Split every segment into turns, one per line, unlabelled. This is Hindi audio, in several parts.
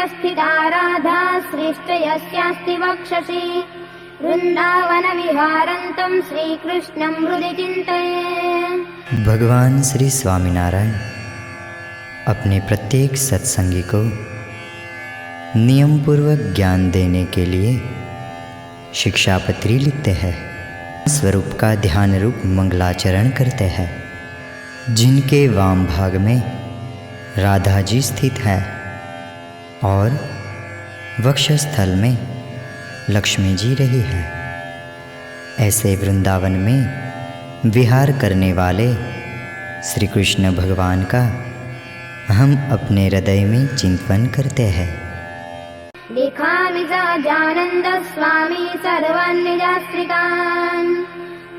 च स्थिता राधा श्रेष्ठ यस्यास्ति वक्षसि वृंदावन विहारन्तं श्रीकृष्णं हृदि चिन्तये।
भगवान श्री स्वामीनारायण अपने प्रत्येक सत्संगी को नियम पूर्वक ज्ञान देने के लिए शिक्षापत्री लिखते हैं। स्वरूप का ध्यान रूप मंगलाचरण करते हैं, जिनके वाम भाग में राधा जी स्थित है और वक्षस्थल में लक्ष्मी जी रही है। ऐसे वृंदावन में विहार करने वाले श्री कृष्ण भगवान का हम अपने हृदय में चिंतन करते हैं।
लिखामि सजानंद स्वामी सर्वान् निजाश्रितान्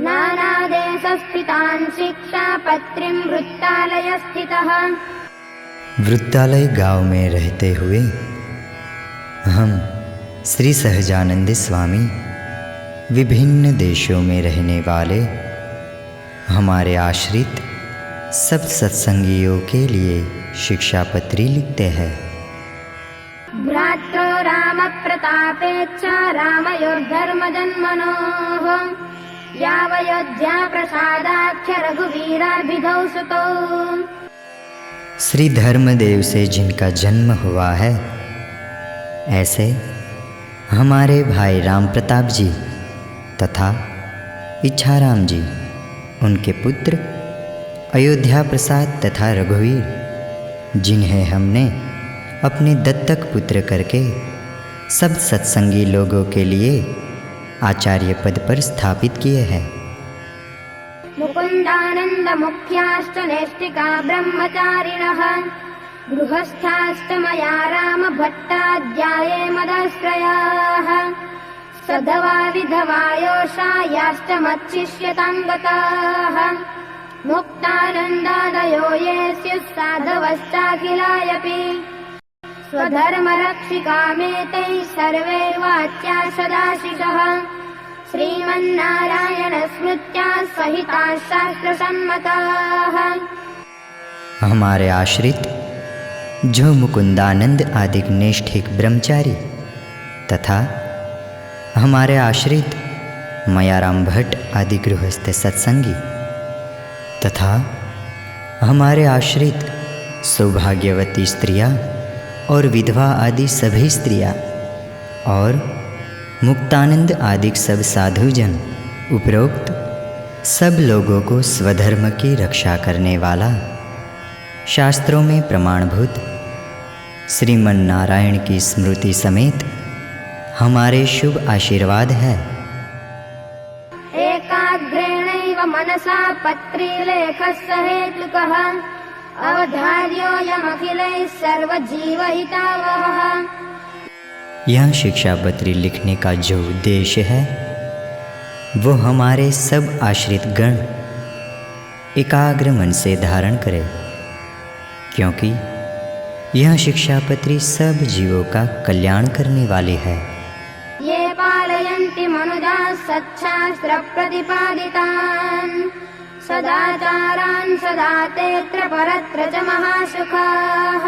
नानादेशस्थितान् शिक्षापत्रिं वृत्तालय स्थितः।
वृत्तालय गांव में रहते हुए हम श्री सहजानंद स्वामी विभिन्न देशों में रहने वाले हमारे आश्रित सब सत्संगियों के लिए शिक्षापत्री लिखते हैं।
भ्रात्रो राम प्रतापेच्छ रामयोर्धर्म जन्मनोः यावयोध्या प्रसादाख्य रघुवीराभिधौ सुतौ।
श्री धर्मदेव से जिनका जन्म हुआ है, ऐसे हमारे भाई राम प्रताप जी तथा इच्छाराम जी, उनके पुत्र अयोध्या प्रसाद तथा रघुवीर, जिन्हें हमने अपने दत्तक पुत्र करके सब सत्संगी लोगों के लिए आचार्य पद पर स्थापित किए हैं।
मुकुंदानंद मुख्याश्च नैष्ठिका ब्रह्मचारिणः गृहस्थाश्च मया राम भट्टाध्याये मदाश्रयाः सधवा विधवायोषायाश्च मच्छिष्यतां गताः मुक्तानन्दादयो ये स्युः साधवश्चाखिलायपि स्वधर्मरक्षिका मेतैः सर्वैर्वाच्या सदाशिषः श्रीमन्नारायण स्मृत्या सहिताः शास्त्रसम्मताः।
हमारे आश्रित जो मुकुंदानंद आदि नैष्ठिक ब्रह्मचारी तथा हमारे आश्रित मयाराम भट्ट आदि गृहस्थ सत्संगी तथा हमारे आश्रित सौभाग्यवती स्त्रियां और विधवा आदि सभी स्त्रियां और मुक्तानंद आदि सब साधुजन, उपरोक्त सब लोगों को स्वधर्म की रक्षा करने वाला शास्त्रों में प्रमाणभूत श्रीमन्नारायण की स्मृति समेत हमारे शुभ आशीर्वाद है।
एकाग्रेणैव मनसा पत्रीलेखस्य हेतुकः अवधार्योऽयमखिलैः सर्वजीवहितावहः।
यह शिक्षापत्री लिखने का जो उद्देश्य है, वो हमारे सब आश्रित गण एकाग्र मन से धारण करें, क्योंकि यह शिक्षापत्री सब जीवों का कल्याण करने वाली है।
ये पालयन्ति मनुजाः सच्छास्त्र प्रतिपादितान् सदाचारान् सदा तेऽत्र परत्र च महासुखाः।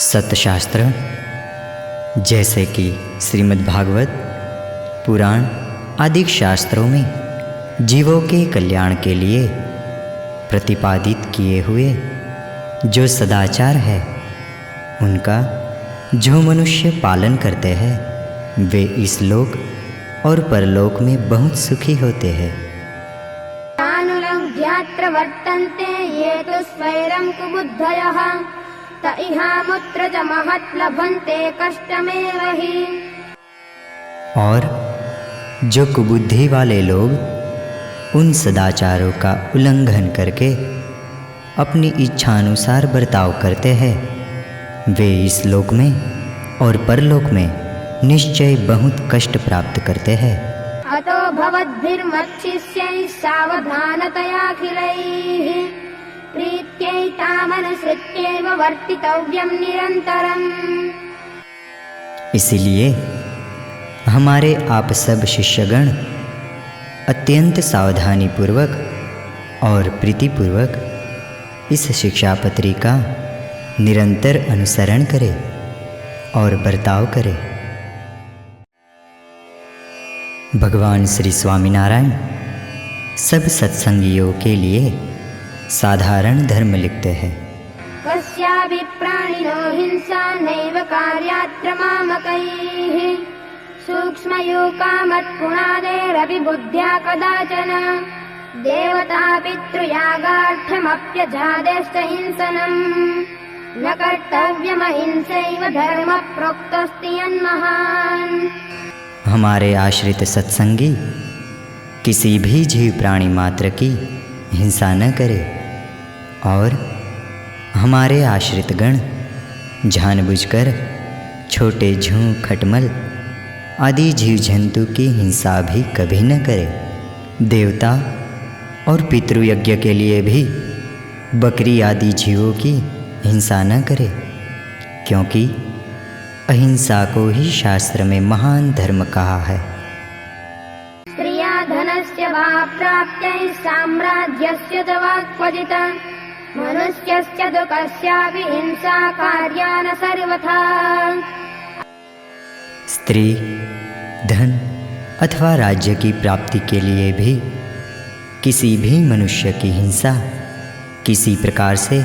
सतशास्त्र जैसे कि श्रीमद् भागवत, पुराण आदि शास्त्रों में जीवों के कल्याण के लिए प्रतिपादित किए हुए जो सदाचार है, उनका जो मनुष्य पालन करते हैं, वे इस लोक और परलोक में बहुत सुखी होते हैं।
अनुलङ्घ्यात्र वर्तन्ते ये तु स्वैरं कुबुद्धयः त इहामुत्र च महत् लभन्ते कष्टमेव हि।
और जो कुबुद्धि वाले लोग उन सदाचारों का उल्लंघन करके अपनी इच्छानुसार बर्ताव करते हैं, वे इस लोक में और परलोक में निश्चय बहुत कष्ट प्राप्त करते हैं।
अतो भवद्भिर्मच्छिष्यैः सावधानतयाखिलैः प्रीत्यैतामनुसृत्यैव वर्तितव्यं निरन्तरम्।
इसीलिए हमारे आप सब शिष्यगण अत्यंत सावधानी पूर्वक और प्रीतिपूर्वक इस शिक्षापत्री का निरंतर अनुसरण करें। और बर्ताव करे। भगवान श्री स्वामीनारायण सब सत्संगियों के लिए साधारण धर्म लिखते हैं।
कस्यापि प्राणिनो हिंसा नैव कार्यात्र मामकैः सूक्ष्मयूकामत्पुणादेरपि बुद्ध्या कदाचन देवता पितृयागार्थमप्यजादेश्च हिंसनम् न कर्तव्यमहिंसैव धर्म प्रोक्तोऽस्ति यन्महान्।
हमारे आश्रित सत्संगी किसी भी जीव प्राणी मात्र की हिंसा न करे और हमारे आश्रित गण जानबूझकर छोटे झूं खटमल आदि जीव जंतु की हिंसा भी कभी न करे। देवता और पितृयज्ञ के लिए भी बकरी आदि जीवों की हिंसा न करे, क्योंकि अहिंसा को ही शास्त्र में महान धर्म कहा है।
स्त्रिया धनस्य वा प्राप्त्यै साम्राज्यस्य च वा क्वचित् मनुष्यस्य दुःखस्यापि हिंसा कार्या न सर्वथा।
स्त्री धन अथवा राज्य की प्राप्ति के लिए भी किसी भी मनुष्य की हिंसा किसी प्रकार से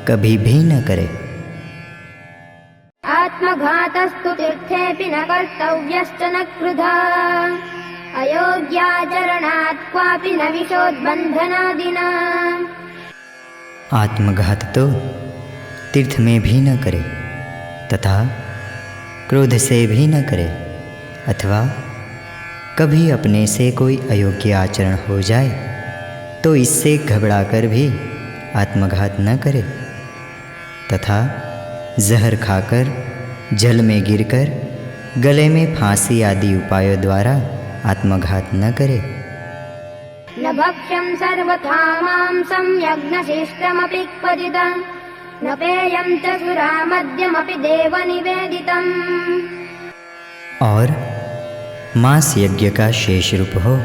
कभी भी न करे।
आत्मघातस्तु तीर्थेऽपि न कर्तव्यश्च न क्रुधा अयोग्याचरणात् क्वापि न विशोद्बन्धनादिना।
आत्मघात तो तीर्थ में भी न करे तथा क्रोध से भी न करे, अथवा कभी अपने से कोई अयोग्य आचरण हो जाए तो इससे घबराकर भी आत्मघात न करे, तथा जहर खाकर जल में गिरकर गले में फांसी आदि उपायों द्वारा आत्मघात न करे।
न भक्ष्यं सर्वथा मांसं यज्ञशिष्टमपि क्वचित् न पेयं च सुरामद्यमपि देवनिवेदितम्।
और मांस यज्ञ का शेष रूप हो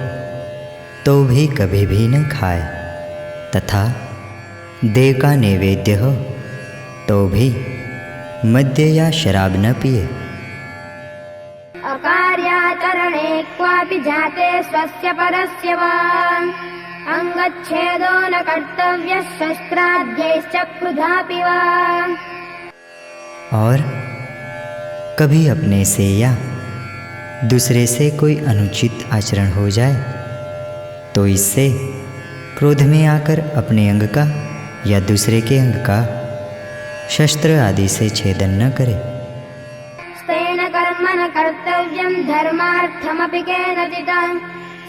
तो भी कभी भी न खाए, तथा देव का नैवेद्य हो तो भी मद्य या शराब न पिए।
अकार्याचरणे क्वापि जाते स्वस्य परस्य वा अंगच्छेदो न कर्तव्यः शस्त्राद्यैश्च क्रुधापि वा।
और कभी अपने से या दूसरे से कोई अनुचित आचरण हो जाए तो इससे क्रोध में आकर अपने अंग का या दूसरे के अंग का शस्त्र आदि से छेदन न करे।
स्तेन कर्म न कर्तव्यं धर्मार्थमपि केनचित्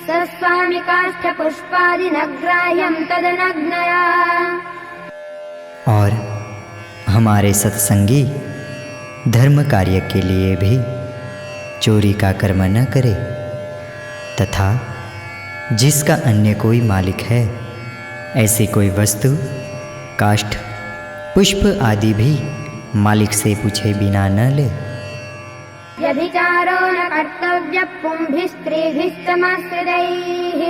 सस्वामि काष्ठपुष्पादि न ग्राह्यं तदनग्नया।
और हमारे सत्संगी धर्म कार्य के लिए भी चोरी का कर्म न करे, तथा जिसका अन्य कोई मालिक है ऐसी कोई वस्तु काष्ठ पुष्प आदि भी मालिक से पूछे बिना न ले।
व्यभिचारो न कर्तव्यः पुंभिस्त्रीभिस्तमाश्रितैः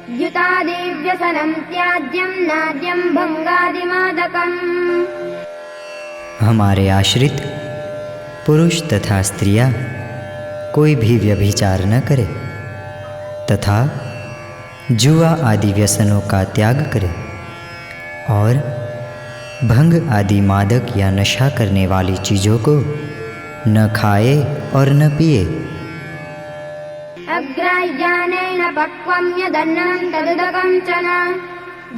द्युतादिव्यसनं त्याज्यं नाद्यं भंगादिमादकम्।
हमारे आश्रित पुरुष तथा स्त्रियां कोई भी व्यभिचार न करे तथा जुआ आदि व्यसनों का त्याग करे और भंग आदि मादक या नशा करने वाली चीज़ों को न खाए और न पिए।
अग्राह्यानेन पक्वं यदन्नं तदुदकं च न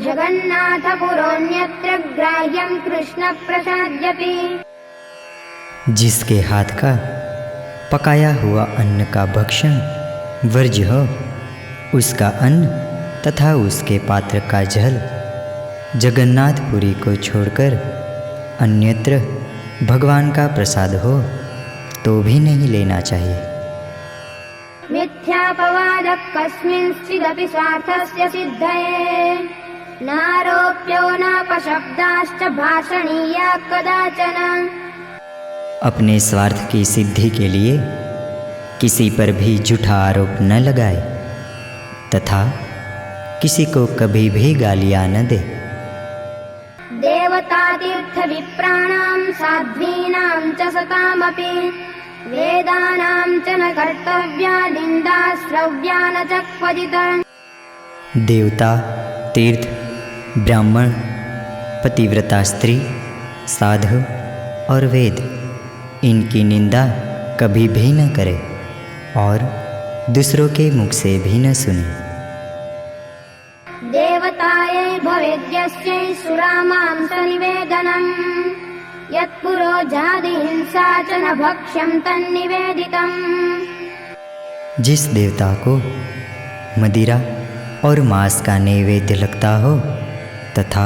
जगन्नाथपुरोऽन्यत्र ग्राह्यं कृष्णप्रसाद्यपि।
जिसके हाथ का पकाया हुआ अन्न का भक्षण वर्ज्य हो, उसका अन्न तथा उसके पात्र का जल जगन्नाथपुरी को छोड़कर अन्यत्र भगवान का प्रसाद हो तो भी नहीं लेना चाहिए।
मिथ्यापवादः कस्मिंश्चिदपि स्वार्थस्य सिद्धये नारोप्यो नापशब्दाश्च भाषणीया कदाचन।
अपने स्वार्थ की सिद्धि के लिए किसी पर भी झूठा आरोप न लगाए तथा किसी को कभी भी गालियां न दे।
देव देवतातीर्थविप्राणां साध्वीनां च सतामपि वेदानां च न कर्तव्या निन्दा श्रव्या न च क्वचित्।
देवता, तीर्थ, ब्राह्मण, पतिव्रता स्त्री, साधु और वेद इनकी निंदा कभी भी न करे और दूसरों के मुख से भी न सुने।
देवतायै भवेद्यस्यै सुरामां सनिवेदनम् यत्पुरोजादिहिंसा च न भक्ष्यं तन्निवेदितम्।
जिस देवता को मदिरा और मांस का नैवेद्य लगता हो तथा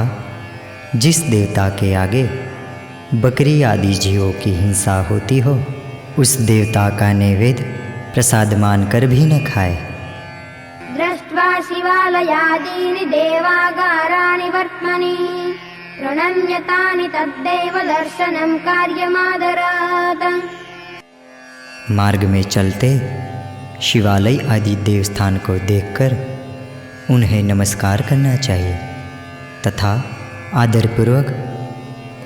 जिस देवता के आगे बकरी आदि जीवों की हिंसा होती हो उस देवता का नैवेद्य प्रसाद मानकर भी न खाए।
दृष्ट्वा शिवालयादीनि देवागाराणि वर्त्मनि प्रणम्यतानि तद्देव दर्शनं कार्यमादरात्।
मार्ग में चलते शिवालय आदि देवस्थान को देखकर उन्हें नमस्कार करना चाहिए तथा आदरपूर्वक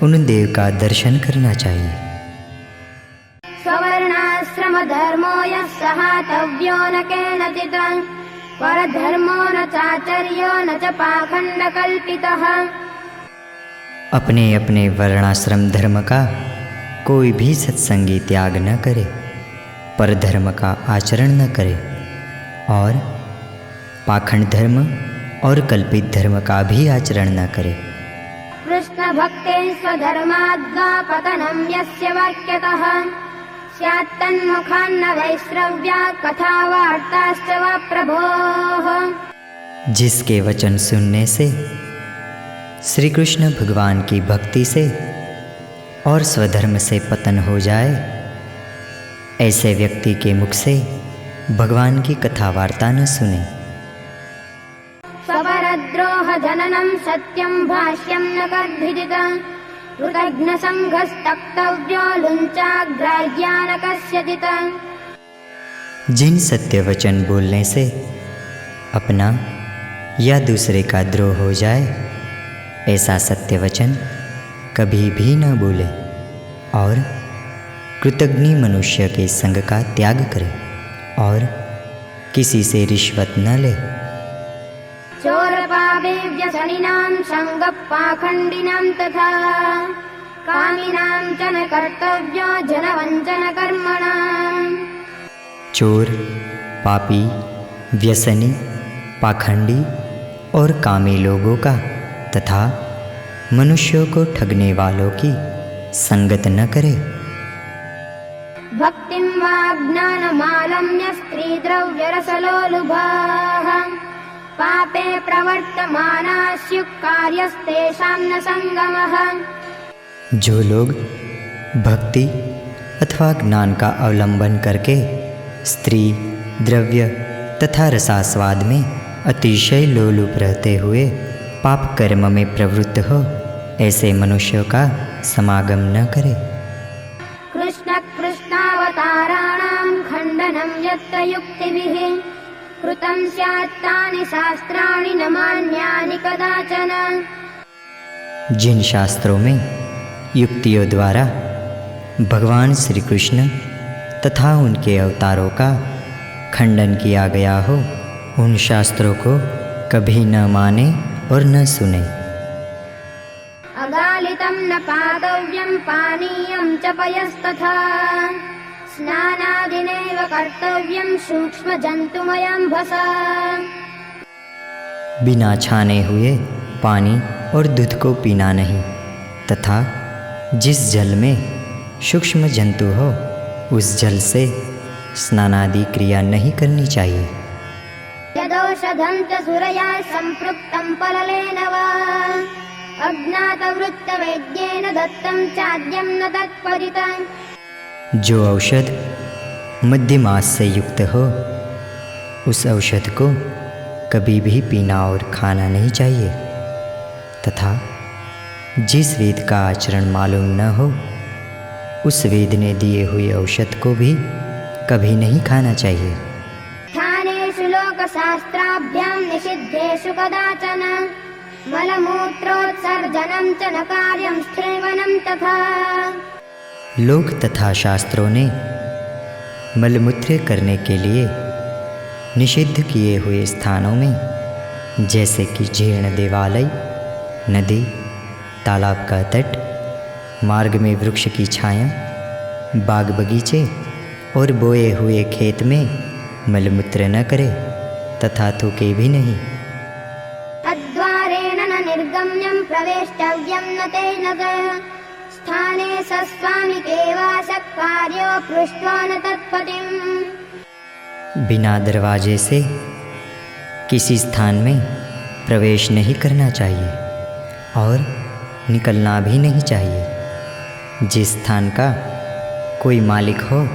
उन देव का दर्शन करना चाहिए।
स्ववर्णाश्रम धर्मो यः सहातव्यो न केनचित् परधर्मो न चाचर्यो न च पाखण्डकल्पितः।
अपने अपने वर्णाश्रम धर्म का कोई भी सत्संगी त्याग न करे, परधर्म का आचरण न करे और पाखंड धर्म और कल्पित धर्म का भी आचरण न करे।
कृष्ण भक्ते स्वधर्माद्वा पतनं यस्य वाक्यतः स्यात्तन्मुखान्न वैश्रव्या कथा वार्ताश्च वा प्रभोः।
जिसके वचन सुनने से श्री कृष्ण भगवान की भक्ति से और स्वधर्म से पतन हो जाए ऐसे व्यक्ति के मुख से भगवान की कथा वार्ता न सुने।
स्वपरद्रोह जननं सत्यं भाष्यं न कर्भिदित कृतघ्नसङ्घस्तक्तव्यो लुञ्चाग्राह्या न कस्यचित्।
जिन सत्य वचन बोलने से अपना या दूसरे का द्रोह हो जाए ऐसा सत्य वचन कभी भी न बोले और कृतघ्नी मनुष्य के संग का त्याग करे और किसी से रिश्वत न ले।
चोरपापे व्यसनिनां संगपाखण्डिनां तथा कामिनां च न कर्तव्यो जनवञ्चनकर्मणाम्।
चोर, पापी, व्यसनी, पाखंडी और कामी लोगों का तथा मनुष्यों को ठगने वालों की संगत न करे।
भक्तिं वा ज्ञानमालम्य स्त्रीद्रव्यरसलोलुभाः पापे प्रवर्तमाना स्युः कार्यस्तेषां न संगमः।
जो लोग भक्ति अथवा ज्ञान का अवलंबन करके स्त्री, द्रव्य तथा रसास्वाद में अतिशय लोलुप रहते हुए पाप कर्म में प्रवृत्त हो ऐसे मनुष्यों का समागम न करे।
कृष्ण कृष्णावताराणां खण्डनं यत्र युक्तिभिः कृतं स्यात् तानि शास्त्राणि न मान्यानि कदाचन।
जिन शास्त्रों में युक्तियों द्वारा भगवान श्री कृष्ण तथा उनके अवतारों का खंडन किया गया हो उन शास्त्रों को कभी न माने और न सुने।
अगालितं न पातव्यं पानीयं च पयस्तथा स्नानादिनैव कर्तव्यं सूक्ष्मजन्तुमयं भसा।
बिना छाने हुए पानी और दूध को पीना नहीं तथा जिस जल में सूक्ष्म जंतु हो उस जल से स्नानादि क्रिया नहीं करनी चाहिए।
यदौषधं च सुरया सम्पृक्तं पललेन वा अज्ञातवृत्तवैद्येन दत्तं चाद्यं न तत्परितं।
जो औषध मध्यमास से युक्त हो उस औषध को कभी भी पीना और खाना नहीं चाहिए तथा जिस वेद का आचरण मालूम न हो उस वेद ने दिए हुए औषध को भी कभी नहीं खाना चाहिए।
स्थानेषु लोकशास्त्राभ्यां निषिद्धेषु कदाचन मलमूत्रोत्सर्जनं च न कार्यं स्थेवनं तथा।
लोक तथा शास्त्रों ने मलमूत्र करने के लिए निषिद्ध किए हुए स्थानों में, जैसे कि जीर्ण देवालय, नदी, तालाब का तट, मार्ग में वृक्ष की छाया, बाग बगीचे और बोए हुए खेत में मलमूत्र न करे तथा थूके भी नहीं।
तद्वारेण न निर्गम्यं प्रवेष्टव्यं न तेन स्थाने सस्वामिकेवासक्कार्यो पृष्ट्वा न तत्पतिम्।
बिना दरवाजे से किसी स्थान में प्रवेश नहीं करना चाहिए और निकलना भी नहीं चाहिए। जिस स्थान का कोई मालिक हो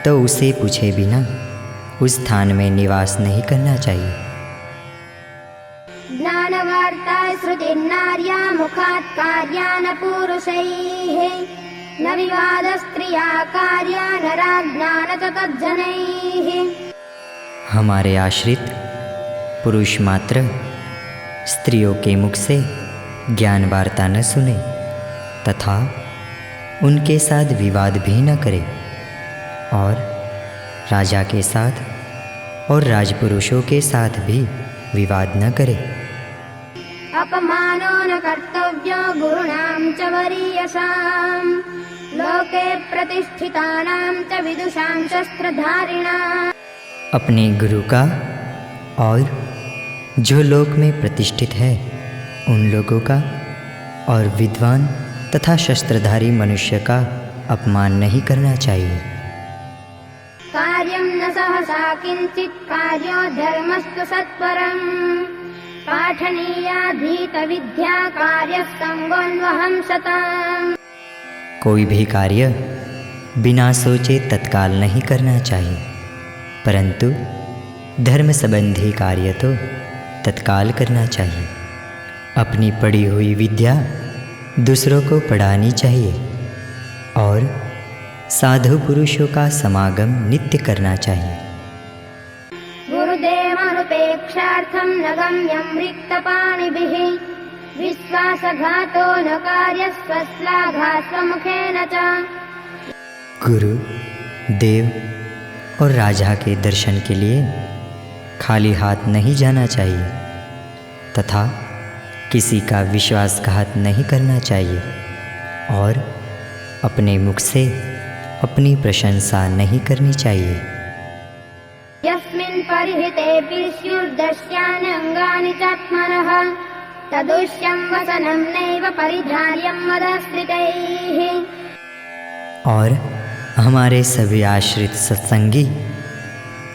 तो उसे पूछे बिना उस स्थान में निवास नहीं करना चाहिए।
ज्ञानवार्ता श्रुतिर्नार्या मुखात् कार्या न पुरुषैः, न विवादस्त्रिया कार्या न राज्ञा न च तज्जनैः।
हमारे आश्रित पुरुष मात्र स्त्रियों के मुख से ज्ञान वार्ता न सुने तथा उनके साथ विवाद भी न करे और राजा के साथ और राजपुरुषों के साथ भी विवाद न करे।
अपमानो न कर्तव्यो गुरूणां च वरीयसां, लोके प्रतिष्ठितानां च विदुषां शस्त्रधारिणाम्।
अपने गुरु का और जो लोक में प्रतिष्ठित है उन लोगों का और विद्वान तथा शस्त्रधारी मनुष्य का अपमान नहीं करना चाहिए।
कार्यं न सहसा किंचित् कार्यो धर्मस्तु सत्वरम्, पाठनीयाधीत विद्या कार्यः संगोन्वहं शतम्।
कोई भी कार्य बिना सोचे तत्काल नहीं करना चाहिए, परंतु धर्म संबंधी कार्य तो तत्काल करना चाहिए। अपनी पढ़ी हुई विद्या दूसरों को पढ़ानी चाहिए और साधु पुरुषों का समागम नित्य करना चाहिए।
गुरुदेवानुपेक्षार्थं न गम्यं रिक्तपाणिभिः, विश्वासघातो न कार्यस्वश्लाघा स्वमुखेन च।
गुरु, देव और राजा के दर्शन के लिए खाली हाथ नहीं जाना चाहिए तथा किसी का विश्वासघात नहीं करना चाहिए और अपने मुख से अपनी प्रशंसा नहीं करनी चाहिए।
यस्मिन् परिहिते पिस्युर्दस्यानि अंगानि चात्मनः, तदुष्यं वसनं नैव परिधार्यं मदश्रितैः।
और हमारे सभी आश्रित सत्संगी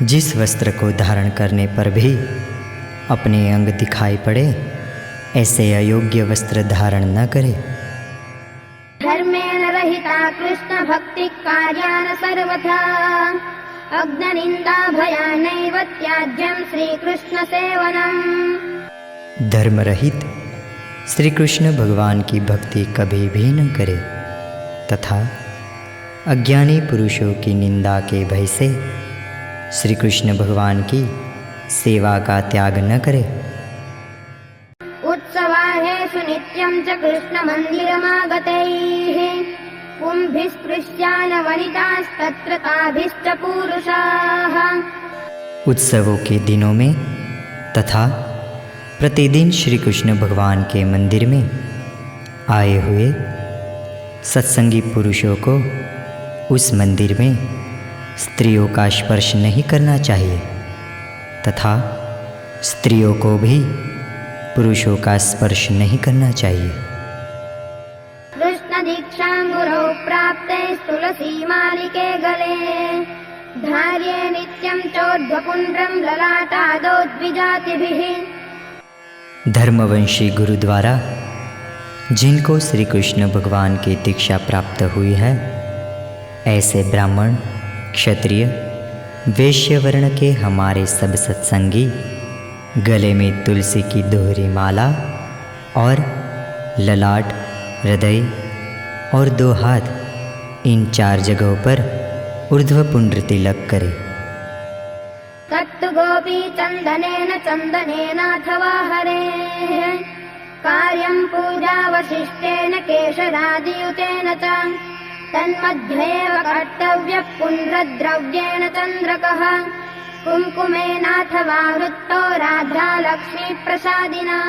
जिस वस्त्र को धारण करने पर भी अपने अंग दिखाई पड़े ऐसे अयोग्य वस्त्र धारण न करे।
धर्मेण रहिता कृष्ण भक्ति कार्यान सर्वथा, अग्निनिंदा भयानैव त्याज्यं श्रीकृष्ण सेवनम्।
धर्म रहित श्री कृष्ण भगवान की भक्ति कभी भी न करे तथा अज्ञानी पुरुषों की निंदा के भय से श्री कृष्ण भगवान की सेवा का त्याग न करे।
उत्सवाहेषु नित्यं च कृष्ण मन्दिरमागतैः, कुम्भिस्पृश्यान वनितास्तत्र ताभिश्च पुरुषाः।
उत्सवों के दिनों में तथा प्रतिदिन श्री कृष्ण भगवान के मंदिर में आए हुए सत्संगी पुरुषों को उस मंदिर में स्त्रियों का स्पर्श नहीं करना चाहिए तथा स्त्रियों को भी पुरुषों का स्पर्श नहीं करना चाहिए।
कृष्ण दीक्षां गुरौ प्राप्ते तुलसी मालिके गले, धार्ये नित्यं चोद्भपुण्ड्रं ललाटादौ द्विजातिभिः।
धर्मवंशी गुरु द्वारा जिनको श्री कृष्ण भगवान की दीक्षा प्राप्त हुई है ऐसे ब्राह्मण, क्षत्रिय, वैश्य वर्ण के हमारे सब सत्संगी गले में तुलसी की दोहरी माला और ललाट, हृदय और 2 हाथ इन 4 जगहों पर ऊर्ध्वपुंड्र तिलक करे।
तत्तु गोपी चंदनेन चंदनेनाथवा हरेः, कार्यं पूजावशिष्टेन केशरादियुतेन च तन्मध्येव कर्तव्यः पुण्ड्रद्रव्येण चन्द्रकः कुङ्कुमेनाथवा वृत्तो राधा लक्ष्मी प्रसादिना।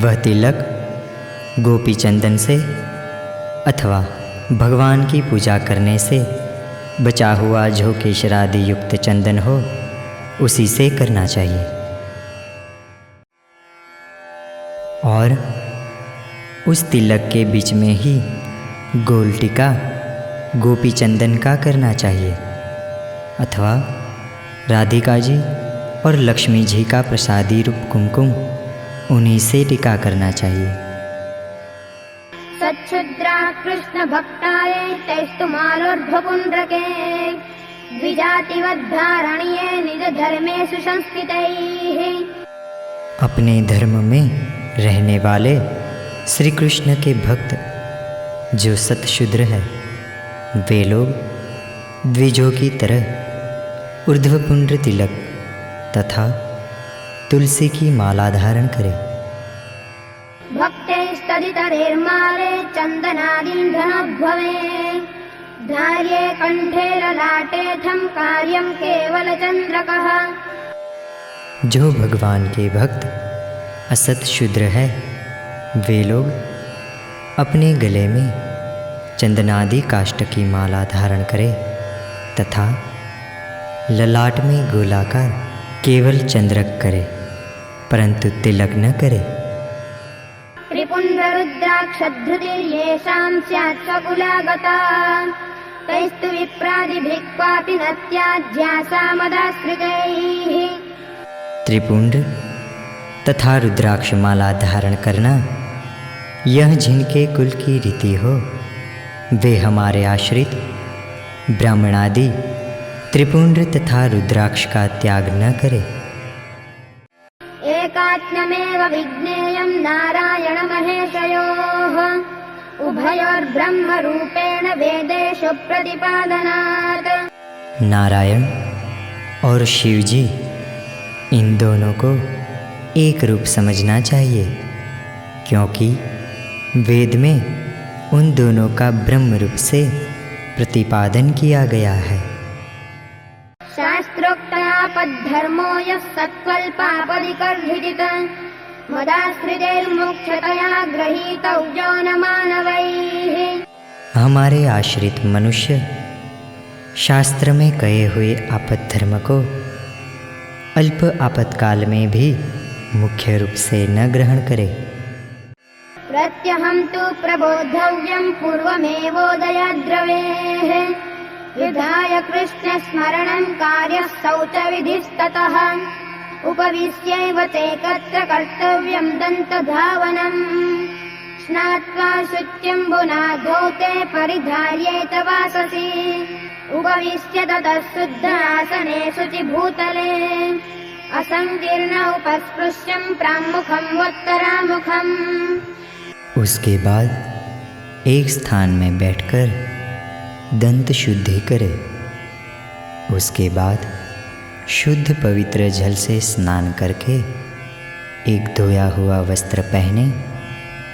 वह तिलक गोपी चंदन से अथवा भगवान की पूजा करने से बचा हुआ जो केशरादि युक्त चंदन हो उसी से करना चाहिए। और उस तिलक के बीच में ही गोल टीका गोपी चंदन का करना चाहिए अथवा राधिका जी और लक्ष्मी जी का प्रसादी रूप कुमकुम उन्हीं से टीका करना चाहिए।
सच्छुद्रा कृष्ण भक्ताय तैस्तु मालोर्ध्वपुण्ड्रके द्विजातिवद्धारणीये निज धर्मेषु संस्थितैः।
अपने धर्म में रहने वाले श्री कृष्ण के भक्त जो सतशूद्र है वे लोग द्विजों की तरह ऊर्ध्वपुण्ड्र तिलक तथा तुलसी की माला धारण करें।
भक्तैस्तदितरेर्माले चन्दनादिन्धनोद्भवे धार्ये कण्ठे ललाटेऽथं कार्यं केवलचन्द्रकः।
जो भगवान के भक्त असत शूद्र है वे लोग अपने गले में चंदनादि काष्ठ की माला धारण करें तथा ललाट में गोलाकार केवल चंद्रक करे परंतु तिलक न करे।
त्रिपुण्ड्ररुद्राक्षधृतिर्येषां स्यात् स्वकुलागता तैस्तु विप्रादिभिः क्वापि न त्याज्यासा मदाश्रितैः।
त्रिपुंड तथा रुद्राक्ष माला धारण करना यह जिनके कुल की रीति हो वे हमारे आश्रित ब्राह्मणादि त्रिपुंड तथा रुद्राक्ष का त्याग न करे।
एकात्म्यमेव विज्ञेयं नारायण महेशयोः उभयोर्ब्रह्मरूपेण वेदेषु प्रतिपादनात्।
नारायण और शिव जी इन दोनों को एक रूप समझना चाहिए क्योंकि वेद में उन दोनों का ब्रह्म रूप से प्रतिपादन किया गया है।
शास्त्रोक्तयापद्धर्मो यः सत्कल्पापरिकर्हित मदाश्रितैर्मुख्यतया गृहीतव्यो न मानवैः।
हमारे आश्रित मनुष्य शास्त्र में कहे हुए आपद्धर्म को अल्प आपत्काल में भी मुख्य रूप से न ग्रहण करे।
प्रत्यहं तु प्रबोद्धव्यं पूर्वमेवोदयाद्रवेः विधाय कृष्णस्मरणं कार्यः शौचविधिस्ततः उपविश्यैव चैकत्र कर्तव्यं दन्तधावनम् स्नात्वा शुच्यम्बुना धौते परिधार्येत वाससि उपविश्य ततः शुद्धासने शुचिभूतले असंकीर्ण उपस्पृश्यं प्राङ्मुखं वोत्तरामुखम्।
उसके बाद एक स्थान में बैठकर दंत शुद्धि करे। उसके बाद शुद्ध पवित्र जल से स्नान करके एक धोया हुआ वस्त्र पहने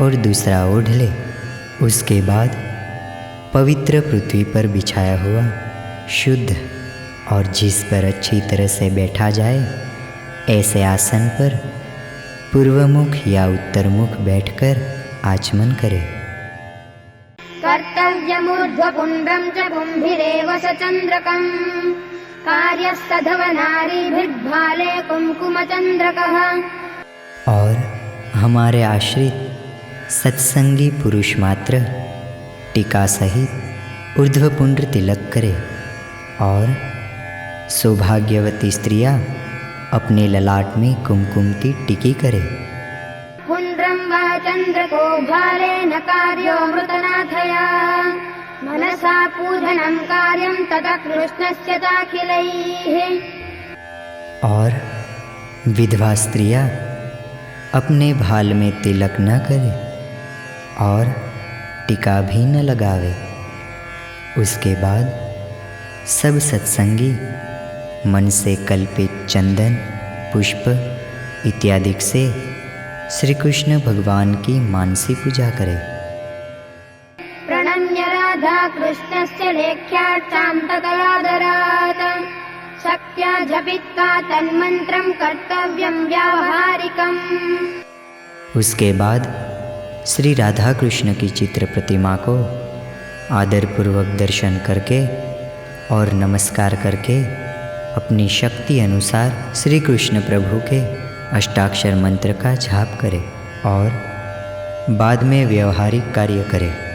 और दूसरा ओढ़ ले। उसके बाद पवित्र पृथ्वी पर बिछाया हुआ शुद्ध और जिस पर अच्छी तरह से बैठा जाए ऐसे आसन पर पूर्वमुख या उत्तरमुख बैठकर आचमन करे।
कर्तव्यमूर्ध्वपुण्ड्रं च कुम्भिरेव स चन्द्रकम् कार्यस्तधवनारीभिर्भाले कुङ्कुमचन्द्रकः।
और हमारे आश्रित सत्संगी पुरुष मात्र टीका सहित ऊर्ध्वपुण्ड्र तिलक करे और सौभाग्यवती स्त्रियां अपने ललाट में कुमकुम की टिकी करे।
पुण्ड्रं वा चन्द्रको भालेन कार्यो मृतनाथया मनसा पूजनं कार्यं ततः कृष्णस्य चाखिलैः।
और विधवा स्त्रियां अपने भाल में तिलक न करे और टीका भी न लगावे। उसके बाद सब सत्संगी मन से कल्पित चंदन पुष्प इत्यादि से श्री कृष्ण भगवान की मानसी पूजा करें।
प्रणम्य राधा कृष्णस्य लेख्यार्थां तदरादरात् शक्त्या जपित्वा तन्मन्त्रं कर्तव्यं व्यावहारिकम्।
उसके बाद श्री राधा कृष्ण की चित्र प्रतिमा को आदरपूर्वक दर्शन करके और नमस्कार करके अपनी शक्ति अनुसार श्री कृष्ण प्रभु के अष्टाक्षर मंत्र का जाप करें और बाद में व्यवहारिक कार्य करें।